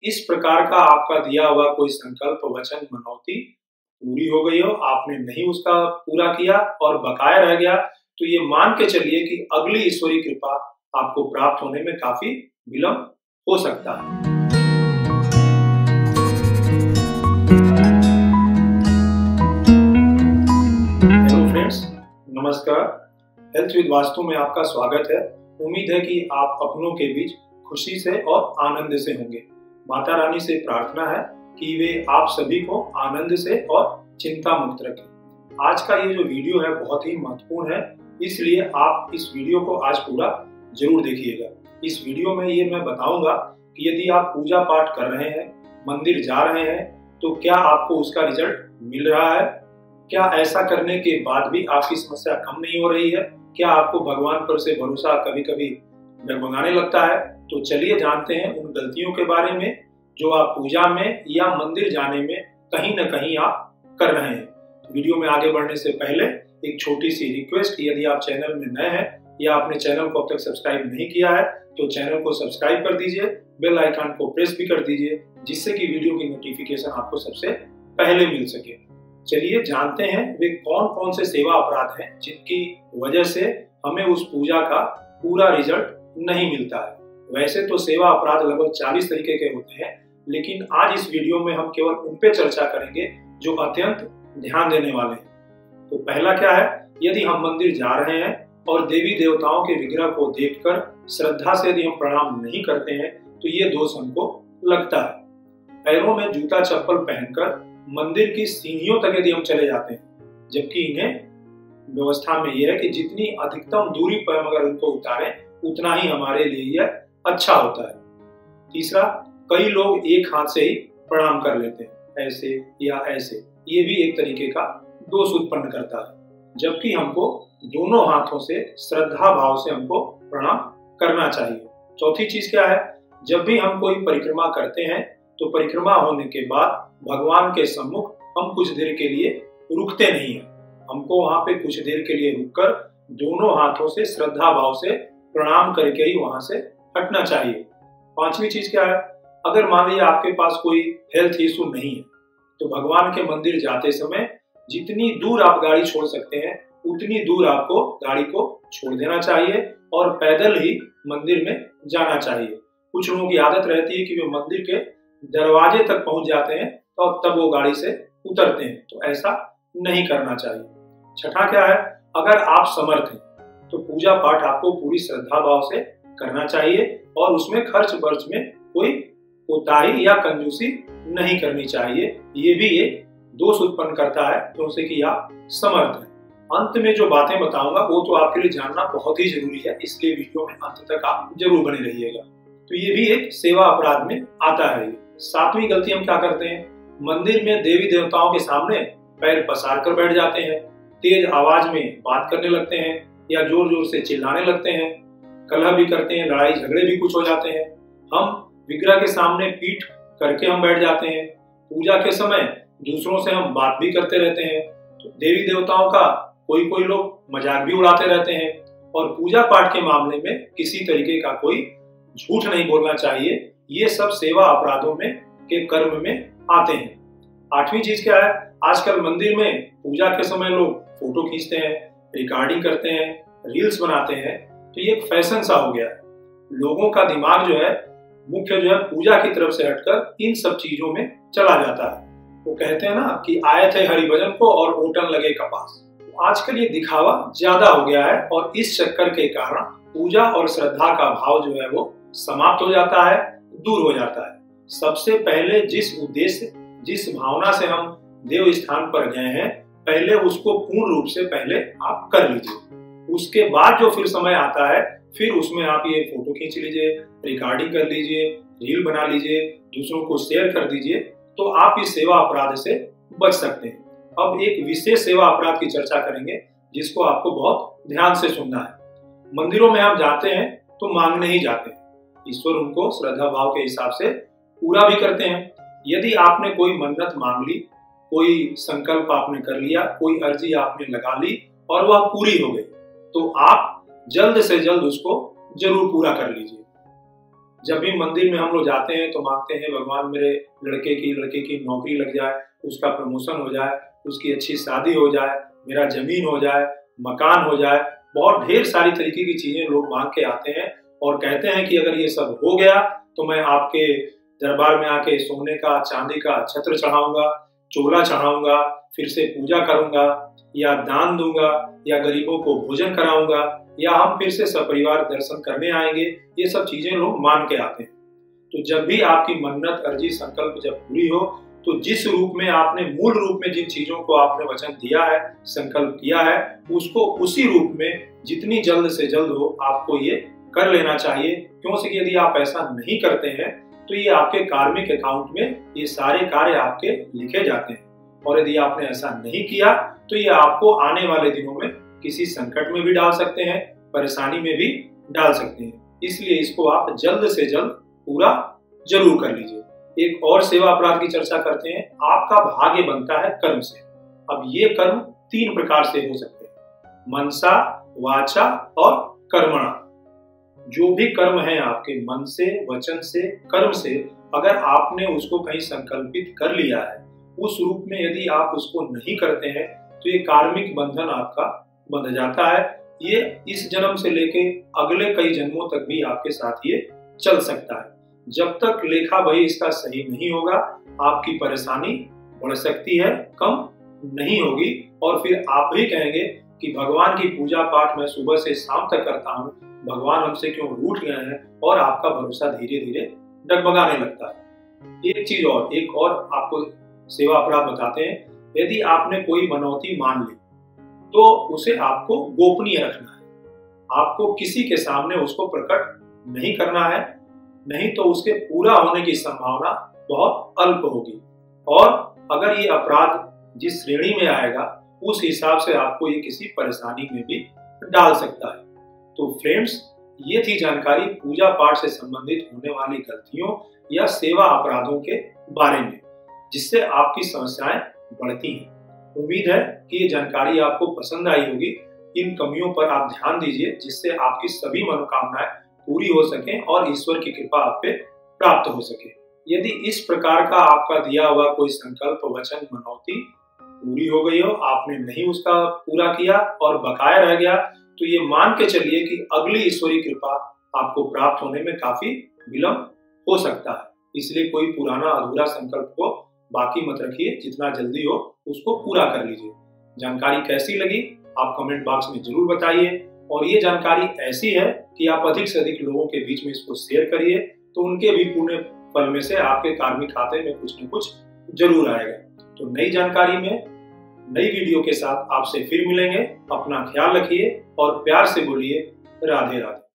इस प्रकार का आपका दिया हुआ कोई संकल्प, वचन, मनौती पूरी हो गई हो, आपने नहीं उसका पूरा किया और बकाया रह गया, तो ये मान के चलिए कि अगली ईश्वरीय कृपा आपको प्राप्त होने में काफी विलंब हो सकता है। हेलो फ्रेंड्स, नमस्कार। हेल्थ विद वास्तु में आपका स्वागत है। उम्मीद है कि आप अपनों के बीच खुशी से और आनंद से होंगे। माता रानी से प्रार्थना है कि वे आप सभी को आनंद से और चिंता मुक्त रखें। आज का ये जो वीडियो है बहुत ही महत्वपूर्ण है, इसलिए आप इस वीडियो को आज पूरा जरूर देखिएगा। इस वीडियो में ये मैं बताऊंगा कि यदि आप पूजा पाठ कर रहे हैं, मंदिर जा रहे हैं, तो क्या आपको उसका रिजल्ट मिल रहा है? क्या ऐसा करने के बाद भी आपकी समस्या कम नहीं हो रही है? क्या आपको भगवान पर से भरोसा कभी कभी डगमगाने लगता है? तो चलिए जानते हैं उन गलतियों के बारे में जो आप पूजा में या मंदिर जाने में कहीं ना कहीं आप कर रहे हैं। वीडियो में आगे बढ़ने से पहले एक छोटी सी रिक्वेस्ट, यदि आप चैनल में नए हैं या आपने चैनल को अब तक सब्सक्राइब नहीं किया है तो चैनल को सब्सक्राइब कर दीजिए, बेल आइकन को प्रेस भी कर दीजिए, जिससे कि वीडियो की नोटिफिकेशन आपको सबसे पहले मिल सके। चलिए जानते हैं वे कौन कौन से सेवा अपराध हैं जिनकी वजह से हमें उस पूजा का पूरा रिजल्ट नहीं मिलता है। वैसे तो सेवा अपराध लगभग 40 तरीके के होते हैं, लेकिन आज इस वीडियो में हम केवल उन पे चर्चा करेंगे जो अत्यंत ध्यान देने वाले हैं। तो पहला क्या है, यदि हम मंदिर जा रहे हैं और देवी देवताओं के विग्रह को देखकर श्रद्धा से यदि हम प्रणाम नहीं करते हैं तो ये दोष हमको लगता है। पैरों में जूता चप्पल पहनकर मंदिर की सीढ़ियों तक यदि हम चले जाते हैं, जबकि इन्हें व्यवस्था में यह है कि जितनी अधिकतम दूरी पर हम अगर उनको उतारें उतना ही हमारे लिए यह अच्छा होता है। तीसरा, कई लोग एक हाथ से ही प्रणाम कर लेते हैं, ऐसे या ऐसे। ये भी एक तरीके का दोष उत्पन्न करता है, जबकि हमको दोनों हाथों से श्रद्धा भाव से हमको प्रणाम करना चाहिए। चौथी चीज क्या है, जब भी हम कोई परिक्रमा करते हैं तो परिक्रमा होने के बाद भगवान के सम्मुख हम कुछ देर के लिए रुकते नहीं हैं। हमको वहां पे कुछ देर के लिए रुककर दोनों हाथों से श्रद्धा भाव से प्रणाम करके ही वहां से हटना चाहिए। पांचवी चीज क्या है, अगर मान लीजिए आपके पास कोई हेल्थ इशू नहीं है तो भगवान के मंदिर जाते समय जितनी दूर आप गाड़ी छोड़ सकते हैं उतनी दूर आपको गाड़ी को छोड़ देना चाहिए और पैदल ही मंदिर में जाना चाहिए। कुछ लोगों की आदत रहती है कि वे मंदिर के दरवाजे तक पहुंच जाते हैं और तब वो गाड़ी से उतरते हैं, तो ऐसा नहीं करना चाहिए। छठा क्या है, अगर आप समर्थ हैं तो पूजा पाठ आपको पूरी श्रद्धा भाव से करना चाहिए और उसमें खर्च वर्च में कोई कोताही या कंजूसी नहीं करनी चाहिए। ये भी एक दोष उत्पन्न करता है क्योंकि कि आप समर्थ हैं। अंत में जो बातें बताऊंगा वो तो आपके लिए जानना बहुत ही जरूरी है, इसलिए वीडियो में अंत तक आप जरूर बने रहिएगा। तो ये भी एक सेवा अपराध में आता है। सातवीं गलती हम क्या करते हैं, मंदिर में देवी देवताओं के सामने पैर पसार कर बैठ जाते हैं, तेज आवाज में बात करने लगते हैं या जोर जोर से चिल्लाने लगते हैं, कलह भी करते हैं, लड़ाई झगड़े भी कुछ हो जाते हैं। हम विग्रह के सामने पीठ करके हम बैठ जाते हैं। पूजा के समय दूसरों से हम बात भी करते रहते हैं। तो देवी देवताओं का कोई कोई लोग मजाक भी उड़ाते रहते हैं और पूजा पाठ के मामले में किसी तरीके का कोई झूठ नहीं बोलना चाहिए। ये सब सेवा अपराधों में के कर्म में आते हैं। आठवीं चीज क्या है, आजकल मंदिर में पूजा के समय लोग फोटो खींचते हैं, रिकॉर्डिंग करते हैं, रील्स बनाते हैं, तो ये एक फैशन सा हो गया है। लोगों का दिमाग जो है मुख्य जो है पूजा की तरफ से हटकर इन सब चीजों में चला जाता है। वो कहते हैं ना कि आए थे हरिभजन को और ओटन लगे कपास। तो आजकल ये दिखावा ज्यादा हो गया है और इस चक्कर के कारण पूजा और श्रद्धा का भाव जो है वो समाप्त हो जाता है, दूर हो जाता है। सबसे पहले जिस उद्देश्य, जिस भावना से हम देव स्थान पर गए हैं, पहले उसको पूर्ण रूप से पहले आप कर लीजिए। उसके बाद जो फिर समय आता है, फिर उसमें आप ये फोटो खींच लीजिए, रिकॉर्डिंग कर लीजिए, रील बना लीजिए, दूसरों को शेयर कर दीजिए, तो आप इस सेवा अपराध से बच सकते हैं। अब एक विशेष सेवा अपराध की चर्चा करेंगे जिसको आपको बहुत ध्यान से सुनना है। मंदिरों में आप जाते हैं तो मांगने ही जाते हैं, ईश्वर उनको श्रद्धा भाव के हिसाब से पूरा भी करते हैं। यदि आपने कोई मन्नत मांग ली, कोई संकल्प आपने कर लिया, कोई अर्जी आपने लगा ली और वह पूरी हो गई, तो आप जल्द से जल्द उसको जरूर पूरा कर लीजिए। जब भी मंदिर में हम लोग जाते हैं तो मांगते हैं भगवान मेरे लड़के की नौकरी लग जाए, उसका प्रमोशन हो जाए, उसकी अच्छी शादी हो जाए, मेरा जमीन हो जाए, मकान हो जाए। बहुत ढेर सारी तरीके की चीजें लोग मांग के आते हैं और कहते हैं कि अगर ये सब हो गया तो मैं आपके दरबार में आके सोने का चांदी का छत्र चढ़ाऊंगा, चोला चढ़ाऊंगा, फिर से पूजा करूंगा, या दान दूंगा, या गरीबों को भोजन कराऊंगा, या हम फिर से सपरिवार दर्शन करने आएंगे। ये सब चीजें लोग मान के आते हैं। तो जब भी आपकी मन्नत, अर्जी, संकल्प जब पूरी हो तो जिस रूप में आपने मूल रूप में जिन चीजों को आपने वचन दिया है, संकल्प किया है, उसको उसी रूप में जितनी जल्द से जल्द हो आपको ये कर लेना चाहिए। क्यों से कि यदि आप ऐसा नहीं करते हैं तो ये आपके कार्मिक अकाउंट में ये सारे कार्य आपके लिखे जाते हैं, और यदि आपने ऐसा नहीं किया तो ये आपको आने वाले दिनों में किसी संकट में भी डाल सकते हैं, परेशानी में भी डाल सकते हैं। इसलिए इसको आप जल्द से जल्द पूरा जरूर कर लीजिए। एक और सेवा अपराध की चर्चा करते हैं। आपका भाग्य बनता है कर्म से। अब ये कर्म 3 प्रकार से हो सकते हैं, मनसा, वाचा और कर्मणा। जो भी कर्म है आपके मन से, वचन से, कर्म से, अगर आपने उसको कहीं संकल्पित कर लिया है, उस रूप में यदि आप उसको नहीं करते हैं तो ये कार्मिक बंधन आपका बंध जाता है। ये इस जन्म से लेके अगले कई जन्मों तक भी आपके साथ ये चल सकता है। जब तक लेखा बही इसका सही नहीं होगा, आपकी परेशानी बढ़ सकती है, कम नहीं होगी, और फिर आप भी कहेंगे कि भगवान की पूजा पाठ मैं सुबह से शाम तक करता हूँ, भगवान हमसे क्यों रूठ गए हैं, और आपका भरोसा धीरे धीरे डगमगाने लगता है। एक और आपको सेवा अपराध बताते हैं। यदि आपने कोई मनौती मान ली तो उसे आपको गोपनीय रखना है। आपको किसी के सामने उसको प्रकट नहीं करना है, नहीं तो उसके पूरा होने की संभावना बहुत अल्प होगी। और अगर ये अपराध जिस श्रेणी में आएगा उस हिसाब से आपको ये किसी परेशानी में भी डाल सकता है। तो फ्रेंड्स, ये थी जानकारी पूजा पाठ से संबंधित होने वाली गलतियों या सेवा अपराधों के बारे में, जिससे आपकी समस्याएं बढ़ती हैं। उम्मीद है कि ये जानकारी आपको पसंद आई होगी। इन कमियों पर आप ध्यान दीजिए, जिससे आपकी सभी मनोकामनाएं पूरी हो सकें और ईश्वर की कृपा आप पे प्राप्त हो सके। यदि इस प्रकार का आपका दिया हुआ कोई संकल्प, वचन, मनौती पूरी हो गई हो, आपने नहीं उसका पूरा किया और बकाया रह गया, तो ये मान के चलिए कि अगली ईश्वरीय कृपा आपको प्राप्त होने में काफी विलंब हो सकता है। इसलिए कोई पुराना अधूरा संकल्प को बाकी मत रखिए, जितना जल्दी हो उसको पूरा कर लीजिए। जानकारी कैसी लगी आप कमेंट बॉक्स में जरूर बताइए, और ये जानकारी ऐसी है कि आप अधिक से अधिक लोगों के बीच में इसको शेयर करिए, तो उनके भी पुण्य फल में से आपके कार्मिक खाते में कुछ न कुछ जरूर आएगा। तो नई जानकारी में, नई वीडियो के साथ आपसे फिर मिलेंगे। अपना ख्याल रखिए और प्यार से बोलिए राधे राधे।